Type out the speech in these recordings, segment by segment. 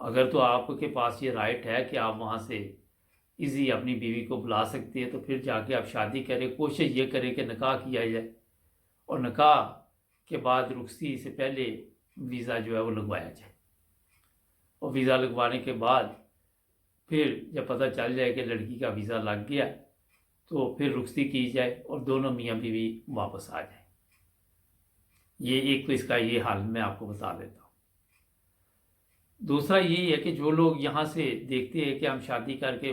اگر تو آپ کے پاس یہ رائٹ ہے کہ آپ وہاں سے ایزی اپنی بیوی کو بلا سکتے ہیں تو پھر جا کے آپ شادی کریں. کوشش یہ کریں کہ نکاح کیا جائے اور نکاح کے بعد رخصتی سے پہلے ویزا جو ہے وہ لگوایا جائے. اور ویزا لگوانے کے بعد پھر جب پتہ چل جائے کہ لڑکی کا ویزا لگ گیا تو پھر رخصتی کی جائے اور دونوں میاں بیوی واپس آ جائیں. یہ ایک تو اس کا یہ حل میں آپ کو بتا دیتا ہوں. دوسرا یہی ہے کہ جو لوگ یہاں سے دیکھتے ہیں کہ ہم شادی کر کے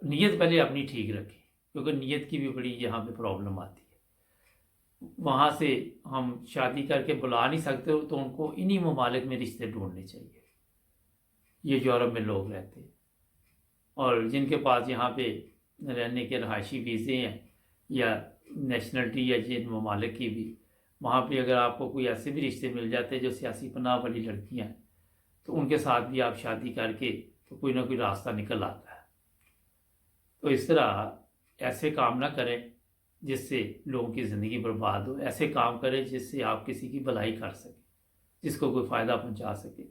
نیت پہلے اپنی ٹھیک رکھیں، کیونکہ نیت کی بھی بڑی یہاں پہ پرابلم آتی ہے. وہاں سے ہم شادی کر کے بلا نہیں سکتے تو ان کو انہی ممالک میں رشتے ڈھونڈنے چاہیے. یہ یورپ میں لوگ رہتے ہیں اور جن کے پاس یہاں پہ رہنے کے رہائشی ویزے ہیں یا نیشنلٹی یا جن ممالک کی بھی، وہاں پہ اگر آپ کو کوئی ایسے بھی رشتے مل جاتے ہیں جو سیاسی پناہ والی لڑکیاں ہیں تو ان کے ساتھ بھی آپ شادی کر کے تو کوئی نہ کوئی راستہ نکل آتا ہے. تو اس طرح ایسے کام نہ کریں جس سے لوگوں کی زندگی برباد ہو. ایسے کام کریں جس سے آپ کسی کی بھلائی کر سکیں، جس کو کوئی فائدہ پہنچا سکے.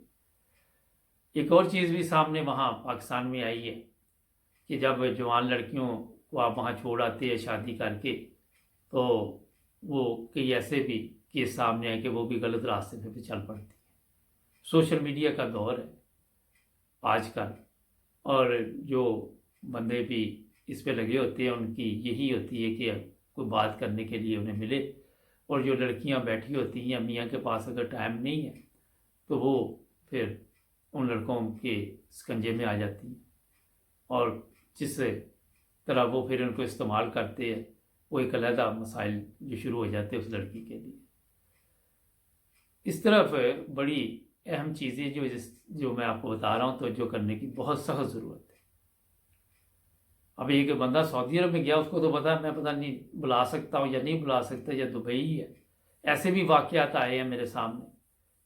ایک اور چیز بھی سامنے وہاں پاکستان میں آئی ہے کہ جب جوان لڑکیوں کو آپ وہاں چھوڑ آتے ہیں شادی کر کے تو وہ کئی ایسے بھی کیس سامنے آئے کہ وہ بھی غلط راستے پہ چل پڑتی ہیں. سوشل میڈیا کا دور ہے آج کل اور جو بندے بھی اس پہ لگے ہوتے ہیں ان کی یہی ہوتی ہے کہ کوئی بات کرنے کے لیے انہیں ملے، اور جو لڑکیاں بیٹھی ہوتی ہیں میاں کے پاس اگر ٹائم نہیں ہے تو وہ پھر ان لڑکوں کے سکنجے میں آ جاتی ہیں اور جس طرح وہ پھر ان کو استعمال کرتے ہیں وہ ایک علیحدہ مسائل جو شروع ہو جاتے ہیں اس لڑکی کے لیے. اس طرف بڑی اہم چیزیں جو میں آپ کو بتا رہا ہوں توجہ کرنے کی بہت سخت ضرورت ہے. اب ایک بندہ سعودی عرب میں گیا، اس کو تو پتا میں پتہ نہیں بلا سکتا ہوں یا نہیں بلا سکتا یا دبئی ہے. ایسے بھی واقعات آئے ہیں میرے سامنے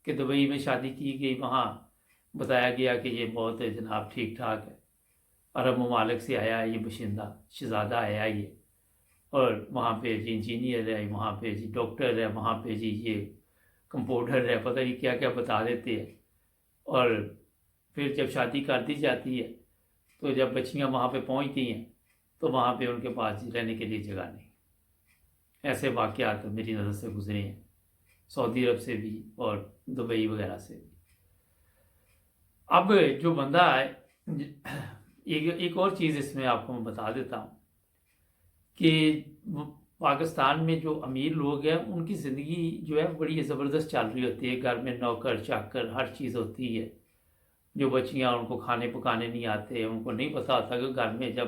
کہ دبئی میں شادی کی گئی، وہاں بتایا گیا کہ یہ بہت جناب ٹھیک ٹھاک ہے، عرب ممالک سے آیا ہے، یہ باشندہ شہزادہ آیا ہے یہ، اور وہاں پہ جی انجینئر ہے، وہاں پہ جی ڈاکٹر ہے، وہاں پہ جی یہ کمپاؤنڈر ہے، پتہ نہیں کیا کیا بتا دیتے ہیں. اور پھر جب شادی کر دی جاتی ہے تو جب بچیاں وہاں پہ پہنچتی ہیں تو وہاں پہ ان کے پاس رہنے کے لیے جگہ نہیں. ایسے واقعات میری نظر سے گزرے ہیں سعودی عرب سے بھی اور دبئی وغیرہ سے بھی. اب جو بندہ ہے ایک اور چیز اس میں آپ کو میں بتا دیتا ہوں کہ پاکستان میں جو امیر لوگ ہیں ان کی زندگی جو ہے بڑی زبردست چل رہی ہوتی ہے. گھر میں نوکر چاکر ہر چیز ہوتی ہے. جو بچیاں ان کو کھانے پکانے نہیں آتے، ان کو نہیں پتہ ہوتا کہ گھر میں جب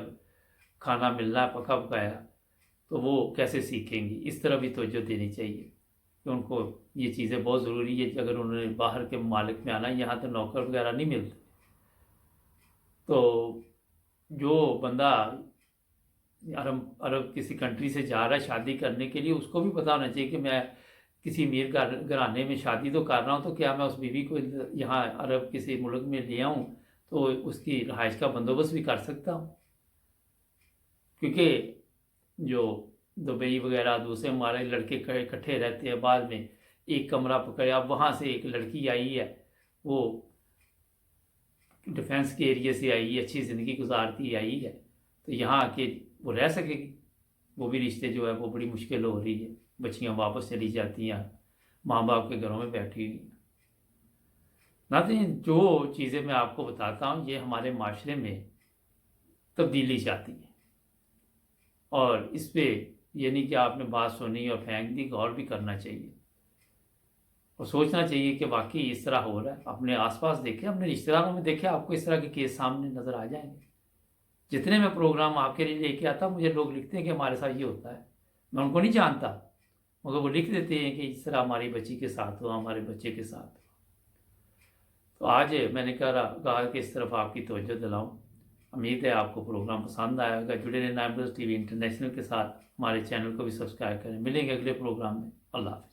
کھانا ملنا ہے پکا پکایا تو وہ کیسے سیکھیں گی. اس طرح بھی توجہ دینی چاہیے کہ ان کو یہ چیزیں بہت ضروری ہے کہ اگر انہوں نے باہر کے ممالک میں آنا، یہاں تو نوکر وغیرہ نہیں ملتے. تو جو بندہ عرب کسی کنٹری سے جا رہا ہے شادی کرنے کے لیے، اس کو بھی پتہ ہونا چاہیے کہ میں کسی امیر گھرانے میں شادی تو کر رہا ہوں تو کیا میں اس بیوی کو یہاں عرب کسی ملک میں لے آؤں تو اس کی رہائش کا بندوبست بھی کر سکتا ہوں. کیونکہ جو دبئی وغیرہ دوسرے ہمارے لڑکے اکٹھے رہتے ہیں، بعد میں ایک کمرہ پکڑا. اب وہاں سے ایک لڑکی آئی ہے، وہ ڈیفینس کے ایریے سے آئی ہے، اچھی زندگی گزارتی آئی ہے، تو یہاں آ کے وہ رہ سکے گی. وہ بھی رشتے جو ہے وہ بڑی مشکل ہو رہی ہے. بچیاں واپس چلی جاتی ہیں، ماں باپ کے گھروں میں بیٹھی ہوئی ہیں. ناظرین، جو چیزیں میں آپ کو بتاتا ہوں یہ ہمارے معاشرے میں تبدیلی چاہتی ہے، اور اس پہ یہ نہیں کہ آپ نے بات سنی اور پھینک دی، غور بھی کرنا چاہیے اور سوچنا چاہیے کہ واقعی اس طرح ہو رہا ہے. اپنے آس پاس دیکھیں، اپنے رشتہ داروں میں دیکھیں، آپ کو اس طرح کے کیس سامنے نظر آ جائیں گے. جتنے میں پروگرام آپ کے لیے لے کے آتا مجھے لوگ لکھتے ہیں کہ ہمارے ساتھ یہ ہوتا ہے. میں ان کو نہیں جانتا مگر وہ لکھ دیتے ہیں کہ اس طرح ہماری بچی کے ساتھ ہوا، ہمارے بچے کے ساتھ ہوا. تو آج میں نے کہا کہ اس طرف آپ کی توجہ دلاؤں. امید ہے آپ کو پروگرام پسند آئے گا. جڑے رہیں نائب ٹی وی انٹرنیشنل کے ساتھ. ہمارے چینل کو بھی سبسکرائب کریں. ملیں گے اگلے پروگرام میں. اللہ حافظ.